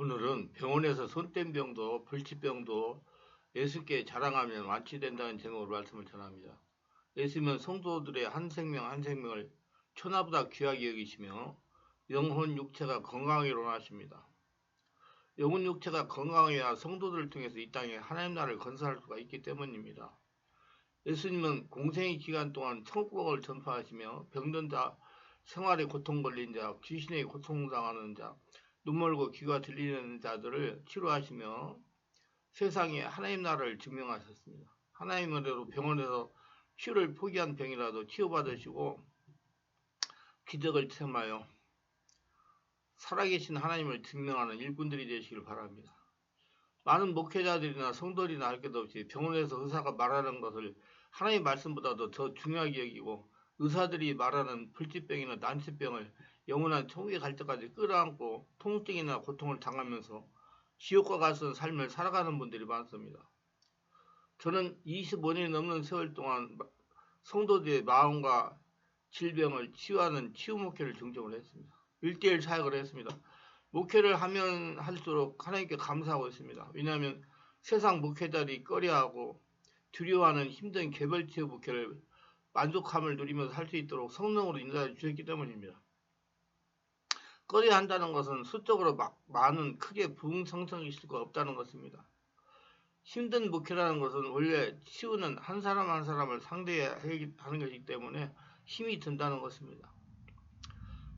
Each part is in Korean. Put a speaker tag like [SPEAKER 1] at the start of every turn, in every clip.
[SPEAKER 1] 오늘은 병원에서 손뗀 병도 불치병도 예수께 자랑하면 완치된다는 제목으로 말씀을 전합니다. 예수님은 성도들의 한 생명 한 생명을 천하보다 귀하게 여기시며 영혼 육체가 건강하기를 원하십니다. 영혼 육체가 건강해야 성도들을 통해서 이 땅에 하나님 나라를 건설할 수가 있기 때문입니다. 예수님은 공생의 기간 동안 천국을 전파하시며 병든 자, 생활에 고통 걸린 자, 귀신의 고통당하는 자, 눈멀고 귀가 들리는 자들을 치료하시며 세상에 하나님 나라를 증명하셨습니다. 하나님 은혜로 병원에서 치료를 포기한 병이라도 치유받으시고 기적을 체험하여 살아계신 하나님을 증명하는 일꾼들이 되시길 바랍니다. 많은 목회자들이나 성도들이나 할 것 없이 병원에서 의사가 말하는 것을 하나님의 말씀보다도 더 중요하게 여기고 의사들이 말하는 불치병이나 난치병을 영원한 천국에 갈 때까지 끌어안고 통증이나 고통을 당하면서 지옥과 같은 삶을 살아가는 분들이 많습니다. 저는 25년이 넘는 세월 동안 성도들의 마음과 질병을 치유하는 치유 목회를 중점으로 했습니다. 1:1 사역을 했습니다. 목회를 하면 할수록 하나님께 감사하고 있습니다. 왜냐하면 세상 목회자들이 꺼려하고 두려워하는 힘든 개별치유 목회를 만족함을 누리면서 할 수 있도록 성령으로 인도해 주셨기 때문입니다. 꺼려한다는 것은 수적으로 많은 크게 부흥성성이 있을 수 없다는 것입니다. 힘든 목회라는 것은 원래 치유는 한 사람 한 사람을 상대해야 하는 것이기 때문에 힘이 든다는 것입니다.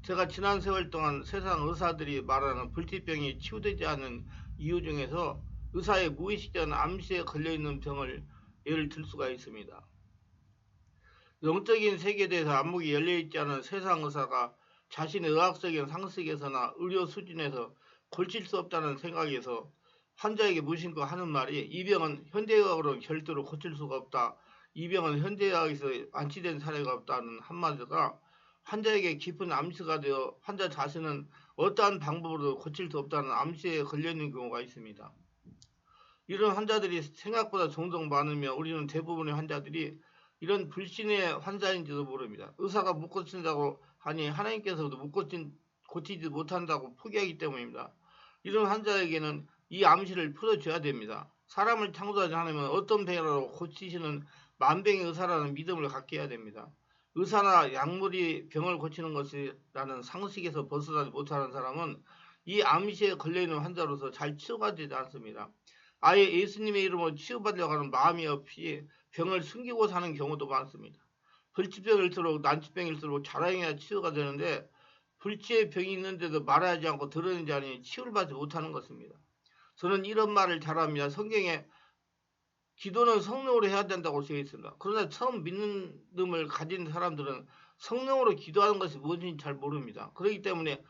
[SPEAKER 1] 제가 지난 세월 동안 세상 의사들이 말하는 불치병이 치유되지 않는 이유 중에서 의사의 무의식적인 암시에 걸려있는 병을 예를 들 수가 있습니다. 영적인 세계에 대해서 안목이 열려있지 않은 세상 의사가 자신의 의학적인 상식에서나 의료 수준에서 고칠 수 없다는 생각에서 환자에게 무심코 하는 말이 이 병은 현대의학으로 절대로 고칠 수가 없다. 이 병은 현대의학에서 완치된 사례가 없다는 한마디가 환자에게 깊은 암시가 되어 환자 자신은 어떠한 방법으로도 고칠 수 없다는 암시에 걸려있는 경우가 있습니다. 이런 환자들이 생각보다 종종 많으며 우리는 대부분의 환자들이 이런 불신의 환자인지도 모릅니다. 의사가 못 고친다고 하니 하나님께서도 고치지 못한다고 포기하기 때문입니다. 이런 환자에게는 이 암시를 풀어줘야 됩니다. 사람을 창조하지 않으면 어떤 병이라도 고치시는 만병의 의사라는 믿음을 갖게 해야 됩니다. 의사나 약물이 병을 고치는 것이라는 상식에서 벗어나지 못하는 사람은 이 암시에 걸려있는 환자로서 잘 치유가 되지 않습니다. 아예 예수님의 이름으로 치유받으려고 하는 마음이 없이 병을 숨기고 사는 경우도 많습니다. 불치병일수록 난치병일수록 자랑해야 치유가 되는데 불치의 병이 있는데도 말하지 않고 드러내지 않으니 치유를 받지 못하는 것입니다. 저는 이런 말을 잘합니다. 성경에 기도는 성령으로 해야 된다고 되어 있습니다. 그러나 처음 믿음을 가진 사람들은 성령으로 기도하는 것이 무엇인지 잘 모릅니다. 그렇기 때문에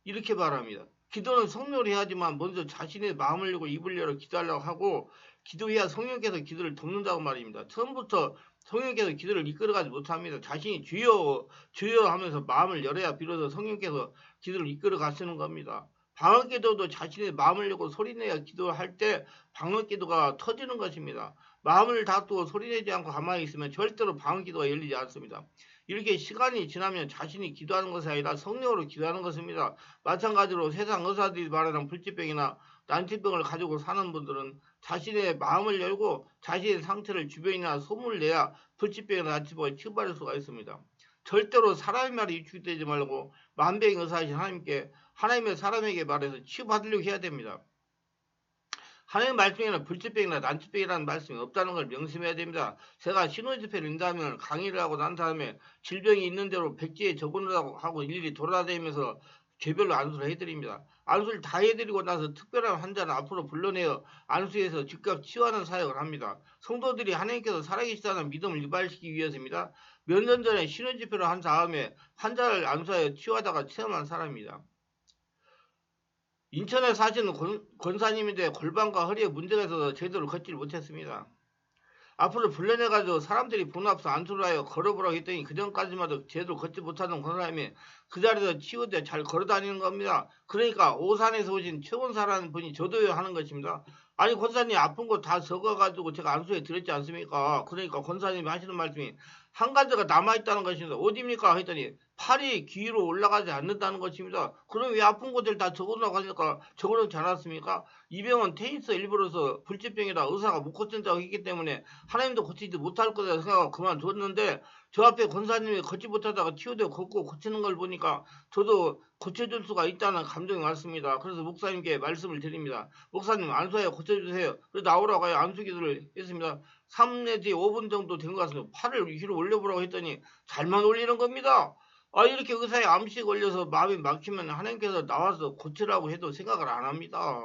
[SPEAKER 1] 이렇게 말합니다. 기도는 성령으로 해야지만 먼저 자신의 마음을 열고 입을 열어 기도하려고 하고 기도해야 성령께서 기도를 돕는다고 말입니다. 처음부터 성령께서 기도를 이끌어가지 못합니다. 자신이 주여 주여 하면서 마음을 열어야 비로소 성령께서 기도를 이끌어 가시는 겁니다. 방언기도도 자신의 마음을 열고 소리내야 기도할 때 방언기도가 터지는 것입니다. 마음을 다투고 소리내지 않고 가만히 있으면 절대로 방언기도가 열리지 않습니다. 이렇게 시간이 지나면 자신이 기도하는 것이 아니라 성령으로 기도하는 것입니다. 마찬가지로 세상 의사들이 말하는 불치병이나 난치병을 가지고 사는 분들은 자신의 마음을 열고 자신의 상태를 주변이나 소문을 내야 불치병이나 난치병을 치유받을 수가 있습니다. 절대로 사람의 말에 위축되지 말고 만병의 의사이신 하나님께 하나님의 사람에게 말해서 치유받으려고 해야 됩니다. 하나님의 말씀에는 불치병이나 난치병이라는 말씀이 없다는 걸 명심해야 됩니다. 제가 신호집회를 인다면 강의를 하고 난 다음에 질병이 있는 대로 백지에 적어놓으라고 하고 일일이 돌아다니면서 개별로 안수를 해드립니다. 안수를 다 해드리고 나서 특별한 환자는 앞으로 불러내어 안수해서 즉각 치유하는 사역을 합니다. 성도들이 하나님께서 살아계시다는 믿음을 유발시키기 위해서입니다. 몇 년 전에 신호집회를 한 다음에 환자를 안수하여 치유하다가 체험한 사람입니다. 인천에 사시는 권사님인데 골반과 허리에 문제가 있어서 제대로 걷지를 못했습니다. 앞으로 불러내가지고 사람들이 본 앞에서 안수를 하여 걸어보라고 했더니 그전까지만 해도 제대로 걷지 못하던 권사님이 그 자리에서 치유돼 잘 걸어다니는 겁니다. 그러니까 오산에서 오신 최원사라는 분이 저도요 하는 것입니다. 아니 권사님 아픈 거 다 적어가지고 제가 안수해 드렸지 않습니까? 그러니까 권사님이 하시는 말씀이 한 가지가 남아있다는 것입니다. 어디입니까? 했더니 팔이 귀 위로 올라가지 않는다는 것입니다. 그럼 왜 아픈 곳을 다 적어놓고 하니까 적어놓지 않았습니까? 이 병은 테니스 일부러서 불치병이라 의사가 못 고친다고 했기 때문에 하나님도 고치지 못할 거다 생각하고 그만뒀는데 저 앞에 권사님이 걷지 못하다가 튀어대고 걷고 고치는 걸 보니까 저도 고쳐줄 수가 있다는 감정이 왔습니다. 그래서 목사님께 말씀을 드립니다. 목사님 안수하여 고쳐주세요. 그래서 나오라고 하여 안수기도를 했습니다. 3 내지 5분 정도 된 것 같습니다. 팔을 위로 올려보라고 했더니 잘만 올리는 겁니다. 이렇게 의사에 암시 걸려서 마음이 막히면 하나님께서 나와서 고치라고 해도 생각을 안 합니다.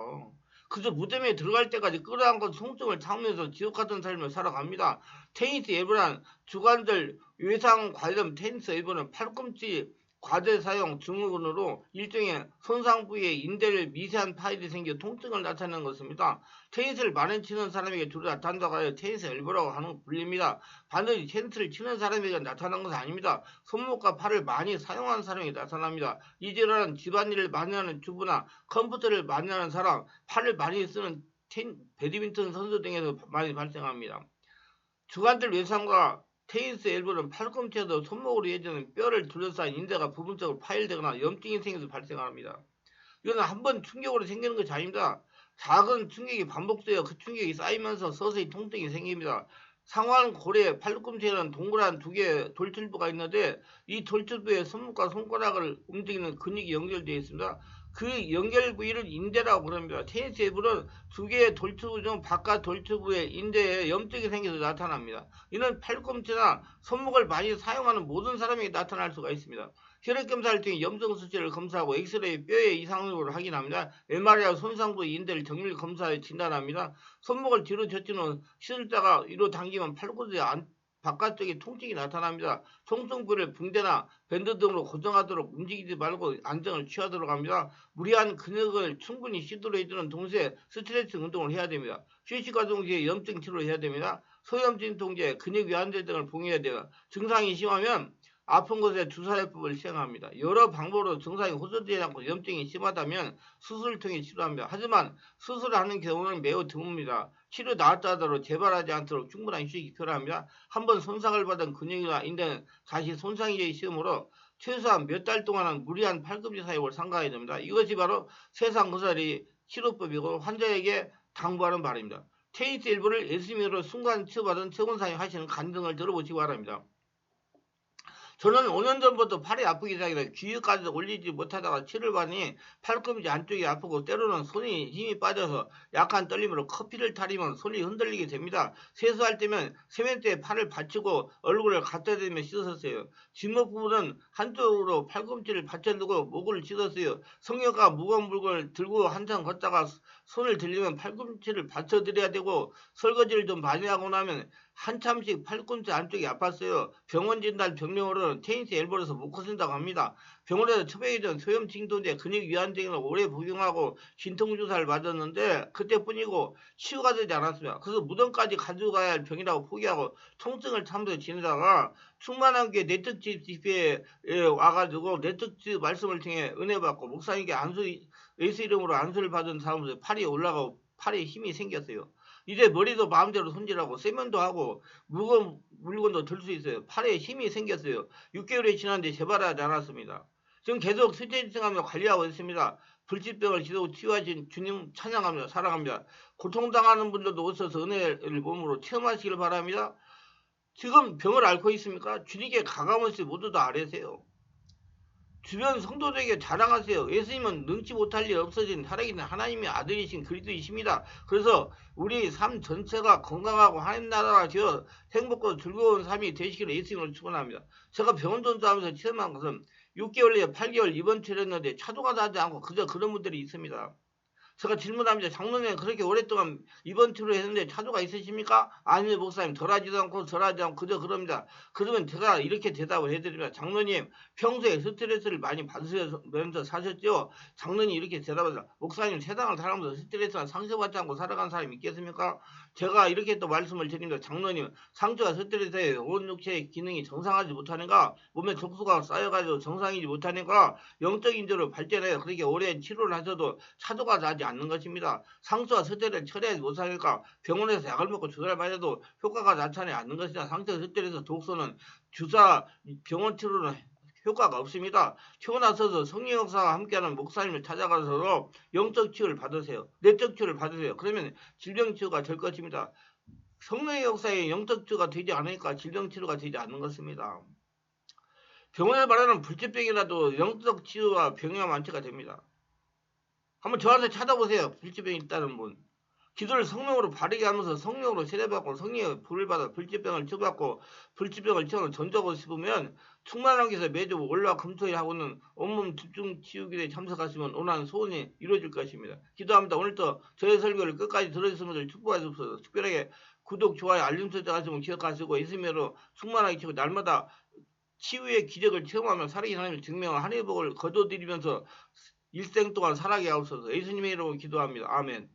[SPEAKER 1] 그저 무덤에 들어갈 때까지 끌어안고 통증을 참으면서 지옥 같은 삶을 살아갑니다. 테니스 일부란 주관절 외상 관련 테니스 일부는 팔꿈치 과대 사용 증후군으로 일종의 손상 부위에 인대를 미세한 파열이 생겨 통증을 나타내는 것입니다. 테니스를 많이 치는 사람에게 주로 나타난다고 하여 테니스 엘보라고 하는 불립니다. 반드시 테니스를 치는 사람에게 나타나는 것은 아닙니다. 손목과 팔을 많이 사용하는 사람에게 나타납니다. 이 질환은 집안일을 많이 하는 주부나 컴퓨터를 많이 하는 사람, 팔을 많이 쓰는 배드민턴 선수 등에서 많이 발생합니다. 주관절 외상과 테니스 엘보는 팔꿈치에도 손목으로 이어지는 뼈를 둘러싸인 인대가 부분적으로 파열되거나 염증이 생겨서 발생합니다. 이거는 한번 충격으로 생기는 것이 아닙니다. 작은 충격이 반복되어 그 충격이 쌓이면서 서서히 통증이 생깁니다. 상완 고래 팔꿈치에는 동그란 두 개의 돌출부가 있는데 이 돌출부에 손목과 손가락을 움직이는 근육이 연결되어 있습니다. 그 연결 부위를 인대라고 부릅니다. 테니스 엘보는 두 개의 돌출부 중 바깥 돌출부에 인대에 염증이 생겨서 나타납니다. 이는 팔꿈치나 손목을 많이 사용하는 모든 사람에게 나타날 수가 있습니다. 혈액 검사를 통해 염증 수치를 검사하고 엑스레이 뼈의 이상을 확인합니다. MRI와 손상부 인대를 정밀 검사해 진단합니다. 손목을 뒤로 젖힌 후 씻을 때가 위로 당기면 팔꿈치 바깥쪽에 통증이 나타납니다. 통증 부위를 붕대나 밴드 등으로 고정하도록 움직이지 말고 안정을 취하도록 합니다. 무리한 근육을 충분히 쉬도록 해주는 동시에 스트레칭 운동을 해야 됩니다. 휴식과 동시에 염증 치료를 해야 됩니다. 소염진 통제, 근육 위안제 등을 봉해야 돼요. 증상이 심하면 아픈 곳에 주사요법을 시행합니다. 여러 방법으로 증상이 호전되지 않고 염증이 심하다면 수술을 통해 치료합니다. 하지만 수술을 하는 경우는 매우 드뭅니다. 치료 나았다 하더라도 재발하지 않도록 충분한 휴식이 필요합니다. 한번 손상을 받은 근육이나 인대는 다시 손상이 되기 쉬우므로 최소한 몇 달 동안은 무리한 팔꿈치 사용을 삼가해야 됩니다. 이것이 바로 세상 의사의 치료법이고 환자에게 당부하는 바입니다. 테니스 일부를 예수님으로 순간 치료받은 최고사님 하시는 간증을 들어보시기 바랍니다. 저는 5년 전부터 팔이 아프기 시작해서 귀까지 올리지 못하다가 치료를 받으니 팔꿈치 안쪽이 아프고 때로는 손이 힘이 빠져서 약한 떨림으로 커피를 타리면 손이 흔들리게 됩니다. 세수할 때면 세면대에 팔을 받치고 얼굴을 갖다 대며 씻었어요. 뒷목 부분은 한쪽으로 팔꿈치를 받쳐두고 목을 씻었어요. 성녀가 무거운 물건을 들고 한참 걷다가 손을 들리면 팔꿈치를 받쳐드려야 되고 설거지를 좀 많이 하고 나면 한참씩 팔꿈치 안쪽이 아팠어요. 병원 진단 병명으로는 테니스 엘보에서 못 고친다고 합니다. 병원에서 처방해준 소염 진통제 근육 위안 등을 오래 복용하고 진통주사를 맞았는데 그때뿐이고 치유가 되지 않았습니다. 그래서 무덤까지 가져가야 할 병이라고 포기하고 통증을 참으면서 지내다가 충만한 게 네트집 집회에 와가지고 네트집 말씀을 통해 은혜 받고 목사님께 예수 이름으로 안수를 받은 사람들 팔이 올라가고 팔에 힘이 생겼어요. 이제 머리도 마음대로 손질하고 세면도 하고 무거운 물건도 들 수 있어요. 팔에 힘이 생겼어요. 6개월이 지났는데 재발하지 않았습니다. 지금 계속 스트레칭하며 관리하고 있습니다. 불치병을 지속 치유하신 주님 찬양하며 사랑합니다. 고통당하는 분들도 오셔서 은혜를 몸으로 체험하시길 바랍니다. 지금 병을 앓고 있습니까? 주님께 가까운시 모두 다 아뢰세요. 주변 성도들에게 자랑하세요. 예수님은 능치 못할 일 없어진 살아계신 하나님의 아들이신 그리스도이십니다. 그래서 우리 삶 전체가 건강하고 하나님 나라가 되어 행복하고 즐거운 삶이 되시기를 예수님으로 축원합니다. 제가 병원 전도하면서 체험한 것은 6개월 내에 8개월 입원 치료했는데 차도가 나지 않고 그저 그런 분들이 있습니다. 제가 질문합니다. 장로님 그렇게 오랫동안 입원 치료를 했는데 차도가 있으십니까? 아니요 목사님 덜하지도 않고 그저 그럽니다. 그러면 제가 이렇게 대답을 해드립니다. 장로님 평소에 스트레스를 많이 받으면서 사셨죠? 장로님 이렇게 대답합니다. 목사님 세상을 살아가면서 스트레스나 상처받지 않고 살아간 사람이 있겠습니까? 제가 이렇게 또 말씀을 드립니다. 장로님 상처와 스트레스에 온 육체의 기능이 정상하지 못하는가? 몸에 족수가 쌓여가지고 정상이지 못하는가? 영적인 죄로 발전해서 그렇게 오랜 치료를 하셔도 차도가 나지 않는 것입니다. 상처와 스트레스를 처리하지 못하니까 병원에서 약을 먹고 주사를 맞아도 효과가 나타나지 않는 것이다. 상처 스트레스 독소는 주사 병원 치료는 효과가 없습니다. 태어나서도 성령 역사와 함께하는 목사님을 찾아가서 영적 치유를 받으세요. 내적 치유를 받으세요. 그러면 질병 치유가 될 것입니다. 성령의 역사에 영적 치유가 되지 않으니까 질병 치유가 되지 않는 것입니다. 병원에 말하는 불치병이라도 영적 치유와 병이와 완치가 됩니다. 한번 저한테 찾아보세요. 불치병이 있다는 분. 기도를 성령으로 바르게 하면서 성령으로 세례받고 성령의 불을 받아 불치병을 치유받고 불치병을 치유하는 전적으로 씹으면 충만한 것에서 매주 월화 금토일 하고는 온몸 집중 치유기에 참석하시면 원하는 소원이 이루어질 것입니다. 기도합니다. 오늘도 저의 설교를 끝까지 들어주시는 분들 축복하시옵소서. 특별하게 구독, 좋아요, 알림 설정하시면 기억하시고 있음으로 충만하게 치고 날마다 치유의 기적을 체험하며 살아계신 하나님을 증명한 한해복을 거둬들이면서 일생 동안 살아게 하옵소서. 예수님의 이름으로 기도합니다. 아멘.